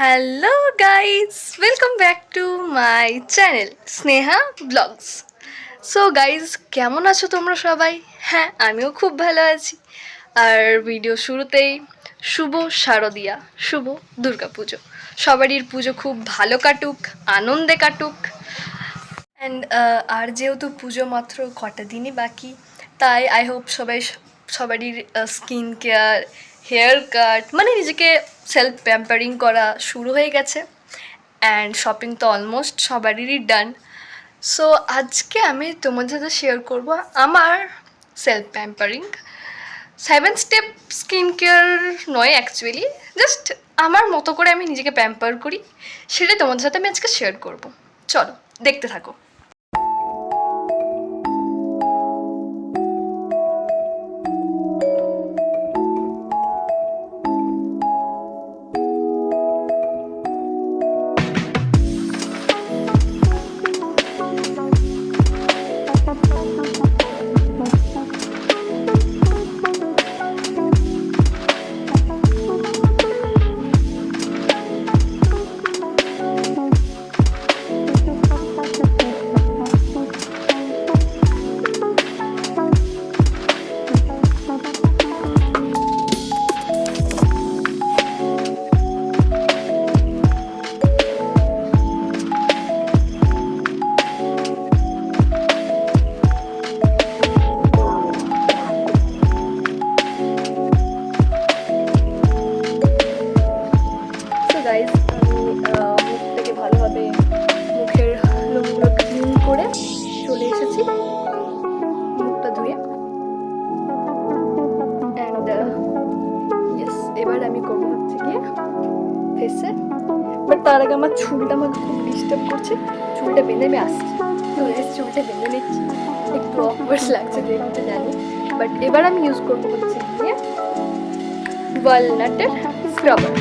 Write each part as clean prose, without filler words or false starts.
Hello guys, welcome back to my channel Sneha vlogs. So guys, কেমন আছো তোমরা সবাই? হ্যাঁ, আমিও খুব ভালো আছি। আর ভিডিও শুরুতেই শুভ শারদিয়া, শুভ দুর্গাপুজো। সবারই পুজো খুব ভালো কাটুক, আনন্দে কাটুক। অ্যান্ড আর যেহেতু পুজো মাত্র কটা দিনই বাকি, তাই আই হোপ সবারই স্কিন কেয়ার, হেয়ার কাট মানে নিজেকে সেলফ প্যাম্পারিং করা শুরু হয়ে গেছে। অ্যান্ড শপিং তো অলমোস্ট সবারই ডান। সো আজকে আমি তোমাদের সাথে শেয়ার করব আমার self pampering 7 step skin care নয়, অ্যাকচুয়ালি জাস্ট আমার মতো করে আমি নিজেকে প্যাম্পার করি, সেটাই তোমাদের সাথে আমি আজকে শেয়ার করব। চলো দেখতে থাকো। গাইজ, আমি মুখটাকে ভালোভাবে মুখের লোমগুলো ক্লিন করে চলে এসেছি মুখটা ধুয়ে। অ্যান্ড ইয়েস, এবার আমি করবো হচ্ছে গিয়ে ফেসে। বাট তার আগে আমার চুলটা আমাকে খুব ডিস্টার্ব করছে, চুলটা বেঁধে আমি আসছি। তো চুলটা বেঁধে নিচ্ছি, একটু অকওয়ার্ড লাগছে দেখতে জানি। বাট এবার আমি ইউজ করবো হচ্ছে গিয়ে ওয়ালনাটের স্ক্রাবার,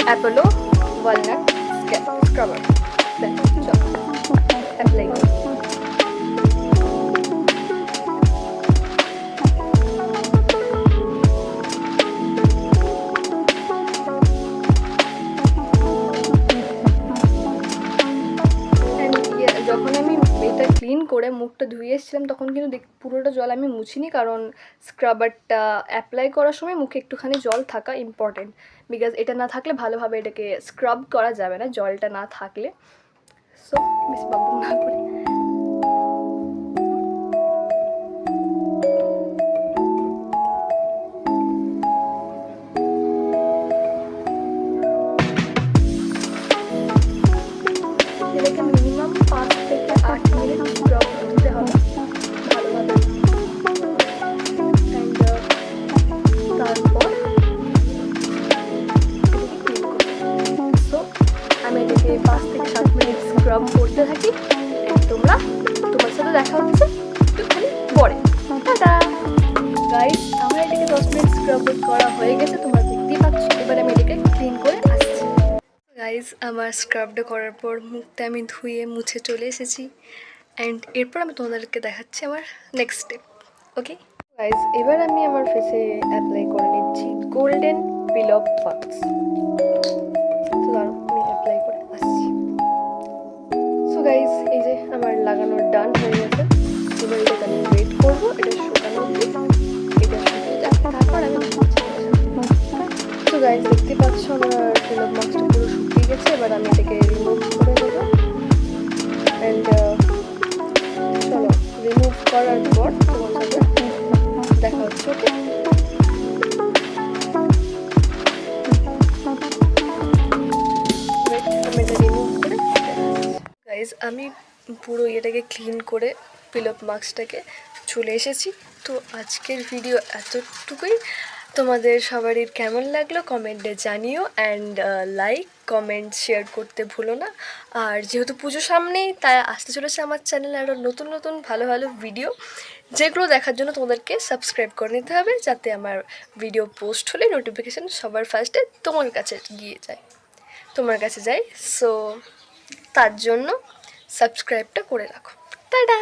অ্যাপোলো ওয়ালনাট স্ক্রাবার। চলো অ্যাপ্লাই করি। যখন আমি এটা ক্লিন করে মুখটা ধুয়ে এসেছিলাম তখন কিন্তু পুরোটা জল আমি মুছিনি, কারণ স্ক্রাবারটা অ্যাপ্লাই করার সময় মুখে একটুখানি জল থাকা ইম্পর্টেন্ট। বিকজ এটা না থাকলে ভালোভাবে এটাকে স্ক্রাব করা যাবে না, জলটা না থাকলে। সো বেশি বাবু না করে এটাকে মিনিমাম 5 থেকে 8 মিনিট স্ক্রাব করতে হবে ভালোভাবে। অ্যান্ড তারপর এটাকে ক্লিন করতে। সো আমি এটাকে 5 থেকে 7 মিনিট স্ক্রাব করতে থাকি। তোমার সাথে দেখা হচ্ছে একটুখানি পরে। টাটা গাইস, আমার এটাকে 10 মিনিট স্ক্রাব করা হয়ে গেছে, তোমরা দেখতেই পাচ্ছ। এবার আমি এটাকে ক্লিন করে আসছি। গাইস, আমার স্ক্রাবটা করার পর মুখটা আমি ধুয়ে মুছে চলে এসেছি। অ্যান্ড এরপর আমি তোমাদেরকে দেখাচ্ছি আমার নেক্সট স্টেপ। ওকে গাইস, এবার আমি আমার ফেসে অ্যাপ্লাই করে নিচ্ছি গোল্ডেন পিলপ ওয়াক্স। তো দাঁড়াও, আমি অ্যাপ্লাই করে আসছি। সো গাইস, এই যে আমার লাগানোর ডান হয়ে গেছে। এবার এটাকে আমি ওয়েট করবো এটা শুকানো অবধি। এটা শুকিয়ে যাক, তারপর আমি তো গাইস দেখতে পাচ্ছ আমার পিলপ মাস্কটা পুরো শুকিয়ে গেছে। এবার আমি এটাকে রিমুভ করে দেবো। অ্যান্ড চলো রিমুভ করার পর তোমার সাথে দেখা হচ্ছে। ওকে আমি এটা রিমুভ করে গাইস, আমি পুরো এটাকে ক্লিন করে পিলপ মাস্কটাকে চলে এসেছি। তো আজকের ভিডিও এতটুকুই। তোমাদের সবারই কেমন লাগলো কমেন্টে জানিও। অ্যান্ড লাইক কমেন্ট শেয়ার করতে ভুলো না। আর যেহেতু পুজো সামনেই, তাই আসতে চলেছে আমার চ্যানেলে আরও নতুন নতুন ভালো ভালো ভিডিও, যেগুলো দেখার জন্য তোমাদেরকে সাবস্ক্রাইব করে নিতে হবে, যাতে আমার ভিডিও পোস্ট হলে নোটিফিকেশান সবার ফার্স্টে তোমার কাছে যায়। সো তার জন্য সাবস্ক্রাইবটা করে রাখো। টাটা।